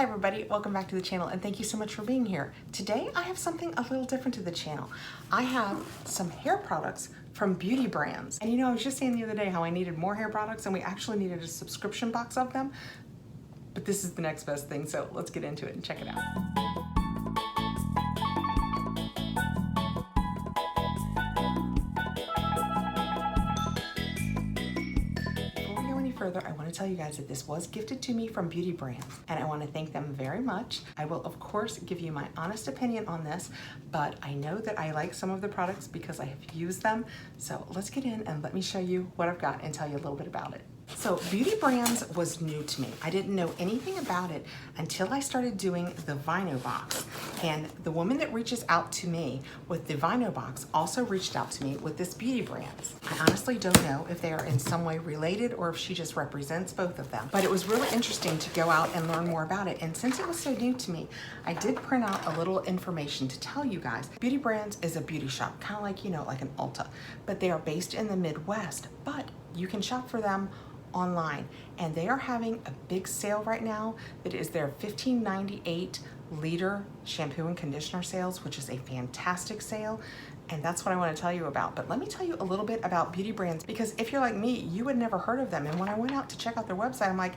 Hi everybody, welcome back to the channel and thank you so much for being here. Today I have something a little different to the channel. I have some hair products from beauty brands. And you know, I was just saying the other day how I needed more hair products and we actually needed a subscription box of them. But this is the next best thing, so let's get into it and check it out. Further, I want to tell you guys that this was gifted to me from beauty brands and I want to thank them very much. I will of course give you my honest opinion on this, but I know that I like some of the products because I have used them. So let's get in and let me show you what I've got and tell you a little bit about it. So beauty brands was new to me. I didn't know anything about it until I started doing the Vino box. And the woman that reaches out to me with the Vino box also reached out to me with this beauty brands. I honestly don't know if they are in some way related or if she just represents both of them. But it was really interesting to go out and learn more about it. And since it was so new to me, I did print out a little information to tell you guys. Beauty Brands is a beauty shop, kind of like, you know, like an Ulta, but they are based in the Midwest, but you can shop for them online, and they are having a big sale right now that is their $15.98 liter shampoo and conditioner sales, which is a fantastic sale, and that's what I want to tell you about. But let me tell you a little bit about beauty brands, because if you're like me, you had never heard of them. And when I went out to check out their website, I'm like,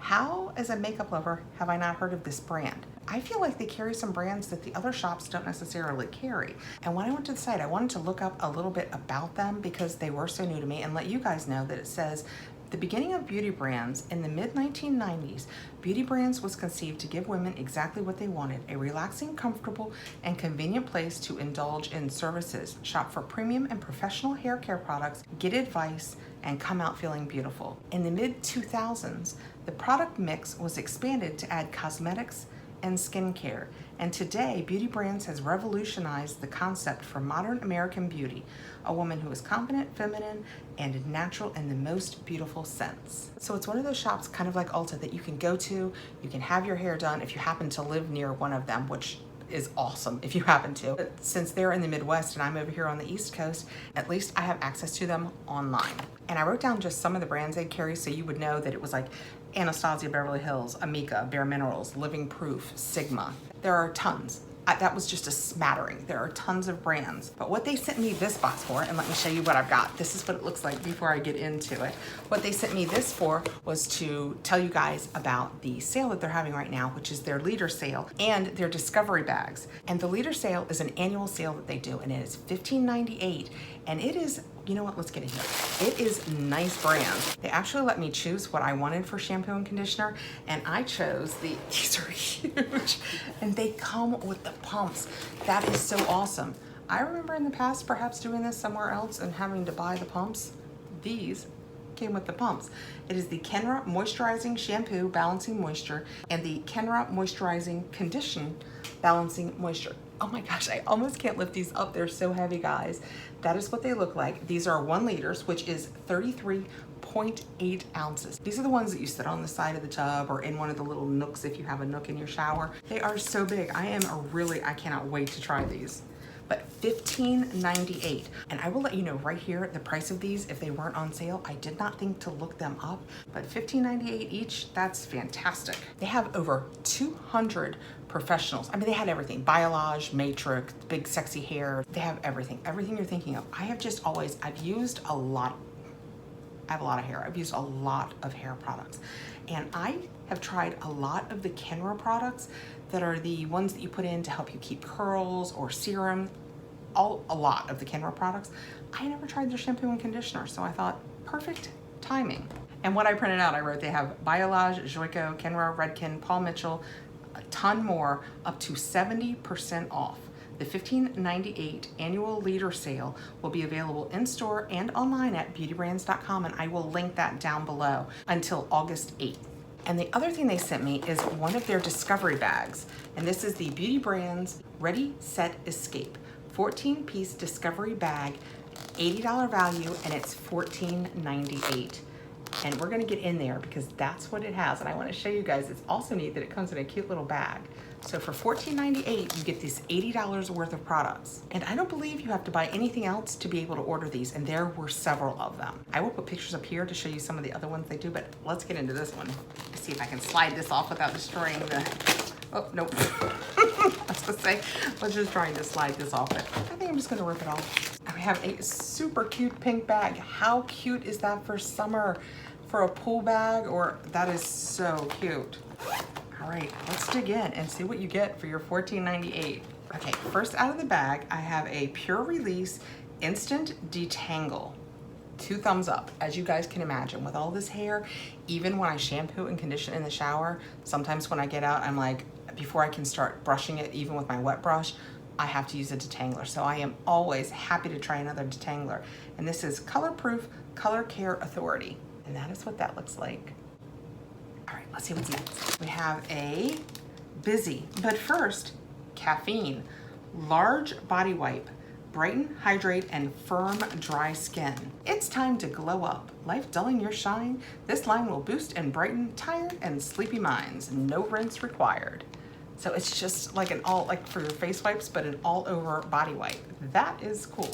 how as a makeup lover have I not heard of this brand? I feel like they carry some brands that the other shops don't necessarily carry. And when I went to the site, I wanted to look up a little bit about them because they were so new to me and let you guys know that it says the beginning of beauty brands in the mid-1990s, beauty brands was conceived to give women exactly what they wanted: a relaxing, comfortable, and convenient place to indulge in services, shop for premium and professional hair care products, get advice, and come out feeling beautiful. In the mid-2000s, the product mix was expanded to add cosmetics and skincare. And today, Beauty Brands has revolutionized the concept for modern American beauty, a woman who is confident, feminine, and natural in the most beautiful sense. So it's one of those shops kind of like Ulta that you can go to, you can have your hair done if you happen to live near one of them, which is awesome if you happen to. But since they're in the Midwest and I'm over here on the East Coast, at least I have access to them online. And I wrote down just some of the brands they carry so you would know that it was like Anastasia Beverly Hills, Amika, Bare Minerals, Living Proof, Sigma. There are tons. That was just a smattering. There are tons of brands. But what they sent me this box for, and let me show you what I've got. This is what it looks like before I get into it. What they sent me this for was to tell you guys about the sale that they're having right now, which is their leader sale and their discovery bags. And the leader sale is an annual sale that they do, and it is $15.98. And it is, you know what, let's get in here. It is nice brands. They actually let me choose what I wanted for shampoo and conditioner, and I chose these are huge, and they come with the pumps. That is so awesome. I remember in the past perhaps doing this somewhere else and having to buy the pumps. These came with the pumps. It is the Kenra Moisturizing Shampoo Balancing Moisture and the Kenra Moisturizing Condition Balancing Moisture. Oh my gosh, I almost can't lift these up. They're so heavy, guys. That is what they look like. These are 1 liters, which is 33.8 ounces. These are the ones that you sit on the side of the tub or in one of the little nooks if you have a nook in your shower. They are so big. I cannot wait to try these. But $15.98. And I will let you know right here the price of these if they weren't on sale. I did not think to look them up, but $15.98 each, that's fantastic. They have over 200 professionals. I mean, they had everything. Biologe, Matrix, big sexy hair. They have everything you're thinking of. I've used a lot. I have a lot of hair. I've used a lot of hair products. And I have tried a lot of the Kenra products that are the ones that you put in to help you keep curls or serum. A lot of the Kenra products. I never tried their shampoo and conditioner, so I thought, perfect timing. And what I printed out, I wrote they have Biologe, Joico, Kenra, Redken, Paul Mitchell, a ton more, up to 70% off. The $15.98 annual leader sale will be available in-store and online at beautybrands.com, and I will link that down below until August 8th. And the other thing they sent me is one of their discovery bags, and this is the Beauty Brands Ready, Set, Escape 14-piece discovery bag, $80 value, and it's $14.98. And we're gonna get in there because that's what it has. And I wanna show you guys, it's also neat that it comes in a cute little bag. So for $14.98, you get these $80 worth of products. And I don't believe you have to buy anything else to be able to order these, and there were several of them. I will put pictures up here to show you some of the other ones they do, but let's get into this one. I see if I can slide this off without destroying the, oh, nope. I was gonna say, let's just try to slide this off it. I think I'm just gonna rip it off. And we have a super cute pink bag. How cute is that for summer? For a pool bag, or that is so cute. All right, let's dig in and see what you get for your $14.98. Okay, first out of the bag, I have a Pure Release Instant Detangle. 2 thumbs up. As you guys can imagine, with all this hair, even when I shampoo and condition in the shower, sometimes when I get out, I'm like, before I can start brushing it, even with my wet brush, I have to use a detangler. So I am always happy to try another detangler. And this is Color Proof Color Care Authority. And that is what that looks like. All right, let's see what's next. We have a Busy, but first, Caffeine Large Body Wipe. Brighten, hydrate, and firm dry skin. It's time to glow up. Life dulling your shine? This line will boost and brighten tired and sleepy minds. No rinse required. So it's just like an all, like for your face wipes, but an all over body wipe. That is cool.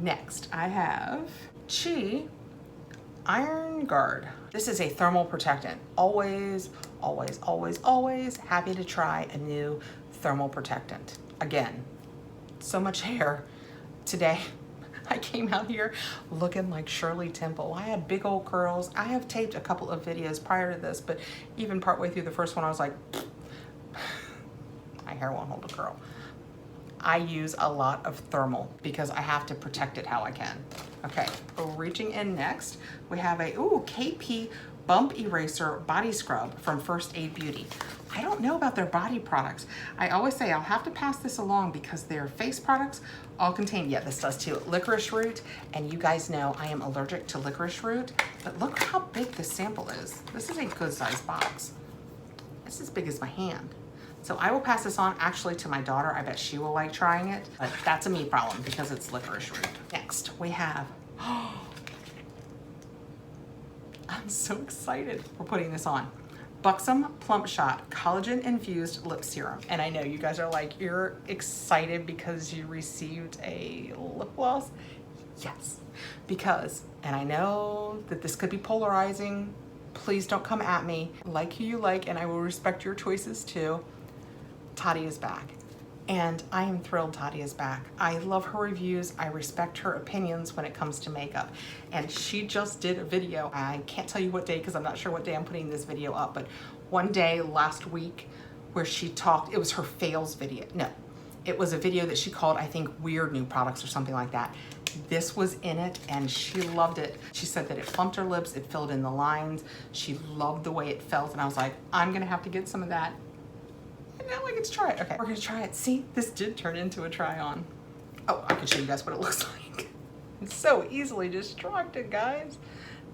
Next, I have Chi Iron Guard. This is a thermal protectant. Always, always, always, always happy to try a new thermal protectant. Again, so much hair. Today, I came out here looking like Shirley Temple. I had big old curls. I have taped a couple of videos prior to this, but even partway through the first one, I was like, my hair won't hold a curl. I use a lot of thermal because I have to protect it how I can. Okay, reaching in next, we have a KP Bump Eraser Body Scrub from First Aid Beauty. I don't know about their body products. I always say I'll have to pass this along because their face products all contain, yeah, this does too, licorice root, and you guys know I am allergic to licorice root, but look how big this sample is. This is a good sized box. It's as big as my hand. So I will pass this on actually to my daughter. I bet she will like trying it, but that's a me problem because it's licorice root. Next, we have, I'm so excited we're putting this on. Buxom Plump Shot Collagen Infused Lip Serum. And I know you guys are like, you're excited because you received a lip gloss. Yes, because, and I know that this could be polarizing. Please don't come at me. Like who you like, and I will respect your choices too. Tati is back, and I am thrilled Tati is back. I love her reviews. I respect her opinions when it comes to makeup, and she just did a video. I can't tell you what day because I'm not sure what day I'm putting this video up, but one day last week where she talked, it was her fails video. No, it was a video that she called, I think, Weird New Products or something like that. This was in it and she loved it. She said that it plumped her lips, it filled in the lines. She loved the way it felt, and I was like, I'm gonna have to get some of that. And now I get to try it. Okay, we're gonna try it. See, this did turn into a try on. Oh, I can show you guys what it looks like. It's so easily distracted, guys.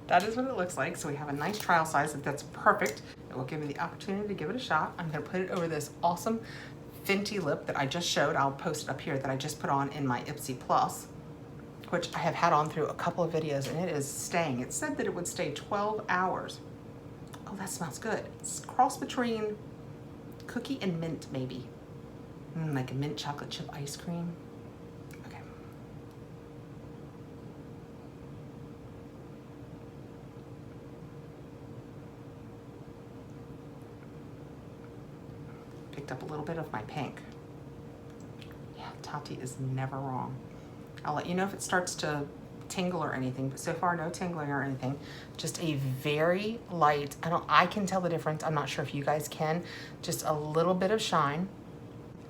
That is what it looks like. So we have a nice trial size that's perfect. It will give me the opportunity to give it a shot. I'm gonna put it over this awesome Fenty lip that I just showed. I'll post it up here that I just put on in my Ipsy Plus, which I have had on through a couple of videos, and it is staying. It said that it would stay 12 hours. Oh, that smells good. It's a cross between cookie and mint, maybe. Like a mint chocolate chip ice cream. Okay. Picked up a little bit of my pink. Yeah, Tati is never wrong. I'll let you know if it starts to tingle or anything, but so far no tingling or anything. Just a very light, I can tell the difference. I'm not sure if you guys can. Just a little bit of shine.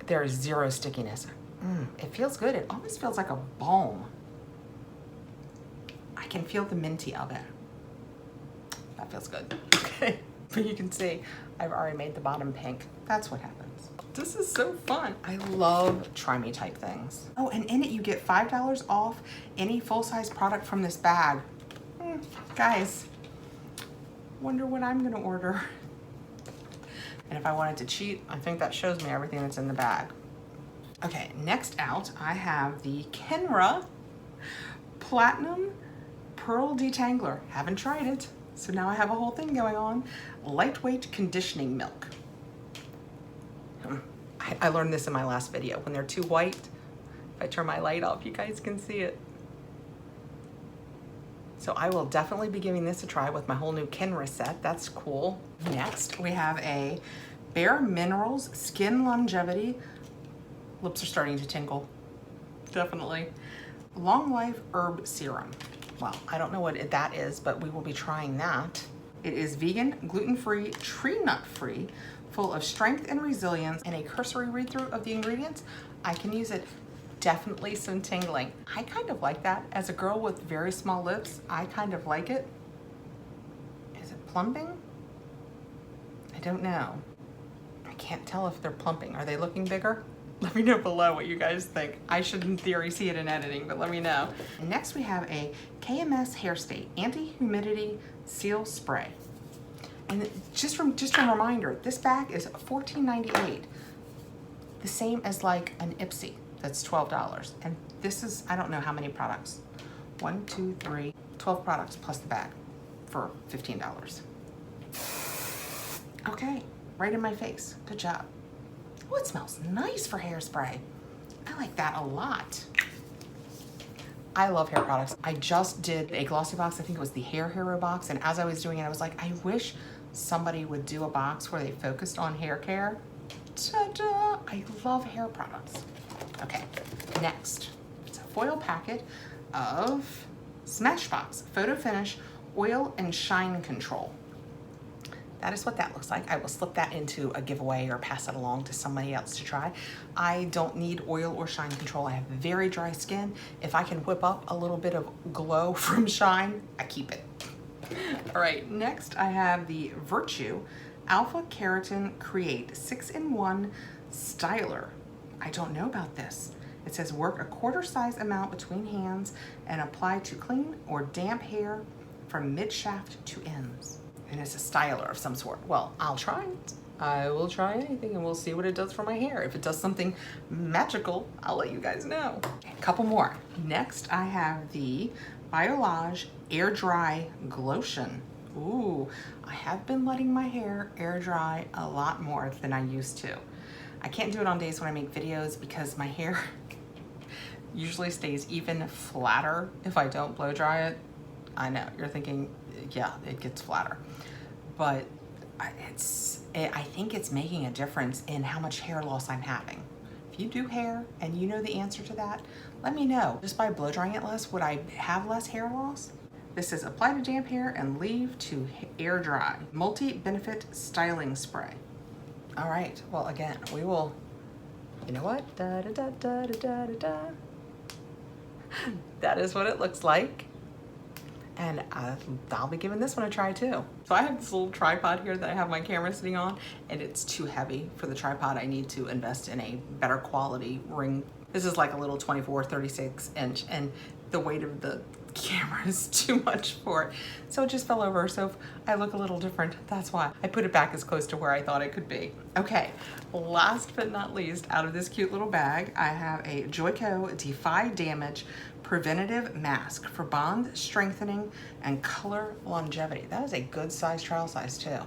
There is zero stickiness. It feels good. It almost feels like a balm. I can feel the minty of it. That feels good. Okay, but you can see I've already made the bottom pink. That's what happens. This is so fun. I love try me type things. Oh, and in it you get $5 off any full-size product from this bag. Guys, wonder what I'm gonna order. And if I wanted to cheat, I think that shows me everything that's in the bag. Okay, next out, I have the Kenra Platinum Pearl Detangler. Haven't tried it, so now I have a whole thing going on. Lightweight conditioning milk. I learned this in my last video. When they're too white, if I turn my light off, you guys can see it. So I will definitely be giving this a try with my whole new Kenra set. That's cool. Next, we have a Bare Minerals Skin Longevity. Lips are starting to tingle. Definitely. Long Life Herb Serum. Well, I don't know what that is, but we will be trying that. It is vegan, gluten-free, tree nut-free, full of strength and resilience, and a cursory read-through of the ingredients. I can use it. Definitely some tingling. I kind of like that. As a girl with very small lips, I kind of like it. Is it plumping? I don't know. I can't tell if they're plumping. Are they looking bigger? Let me know below what you guys think. I should in theory see it in editing, but let me know. And next we have a KMS Hairstate Anti-Humidity Seal Spray. And just a reminder, this bag is $14.98. The same as like an Ipsy, that's $12. And this is, I don't know how many products. 1, 2, 3, 12 products plus the bag for $15. Okay, right in my face, good job. Oh, it smells nice for hairspray. I like that a lot. I love hair products. I just did a glossy box. I think it was the Hair Hero box. And as I was doing it, I was like, I wish somebody would do a box where they focused on hair care. Ta-da! I love hair products. Okay, next, it's a foil packet of Smashbox Photo Finish Oil and Shine Control. That is what that looks like. I will slip that into a giveaway or pass it along to somebody else to try. I don't need oil or shine control. I have very dry skin. If I can whip up a little bit of glow from shine, I keep it. All right, next I have the Virtue Alpha Keratin Create 6-in-1 Styler. I don't know about this. It says work a quarter size amount between hands and apply to clean or damp hair from mid shaft to ends. And it's a styler of some sort. Well, I'll try it. I will try anything and we'll see what it does for my hair. If it does something magical, I'll let you guys know. A couple more. Next, I have the Biologe Air Dry Lotion. Ooh, I have been letting my hair air dry a lot more than I used to. I can't do it on days when I make videos because my hair usually stays even flatter if I don't blow dry it. I know, you're thinking, yeah, it gets flatter. But I think it's making a difference in how much hair loss I'm having. If you do hair and you know the answer to that, let me know. Just by blow drying it less, would I have less hair loss? This is apply to damp hair and leave to air dry. Multi-benefit styling spray. All right, well again, we will, you know what? Da, da, da, da, da, da, da. That is what it looks like. And I'll be giving this one a try too. So I have this little tripod here that I have my camera sitting on, and it's too heavy for the tripod. I need to invest in a better quality ring. This is like a little 24-36 inch, and the weight of the camera is too much for it. So it just fell over, so if I look a little different, that's why. I put it back as close to where I thought it could be. Okay, last but not least, out of this cute little bag, I have a Joico Defy Damage Preventative Mask for bond strengthening and color longevity. That is a good size trial size too.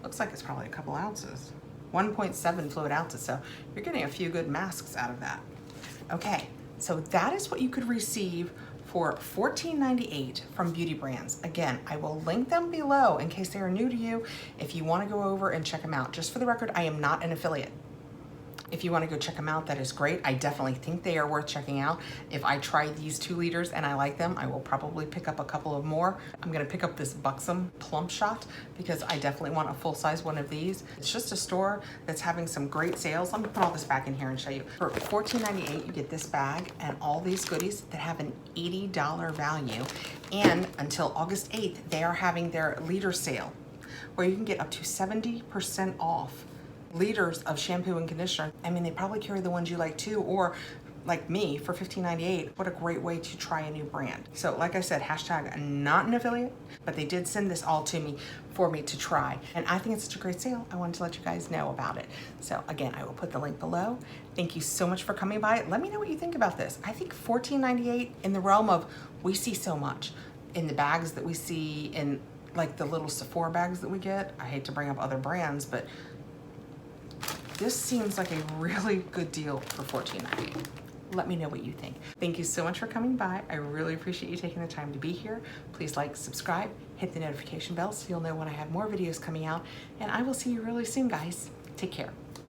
Looks like it's probably a couple ounces. 1.7 fluid ounces, so you're getting a few good masks out of that. Okay, so that is what you could receive for $14.98 from Beauty Brands. Again, I will link them below in case they are new to you, if you want to go over and check them out. Just for the record, I am not an affiliate. If you want to go check them out, that is great. I definitely think they are worth checking out. If I try these 2 liters and I like them, I will probably pick up a couple of more. I'm going to pick up this Buxom Plump shot because I definitely want a full-size one of these. It's just a store that's having some great sales. Let me put all this back in here and show you. For $14.98, you get this bag and all these goodies that have an $80 value. And until August 8th, they are having their liter sale where you can get up to 70% off liters of shampoo and conditioner. I mean, they probably carry the ones you like too, or like me for $15.98. What a great way to try a new brand. So like I said, hashtag not an affiliate, but they did send this all to me for me to try. And I think it's such a great sale. I wanted to let you guys know about it. So again, I will put the link below. Thank you so much for coming by. Let me know what you think about this. I think $14.98 in the realm of, we see so much in the bags that we see in like the little Sephora bags that we get. I hate to bring up other brands, but this seems like a really good deal for $14.98. Let me know what you think. Thank you so much for coming by. I really appreciate you taking the time to be here. Please like, subscribe, hit the notification bell so you'll know when I have more videos coming out, and I will see you really soon, guys. Take care.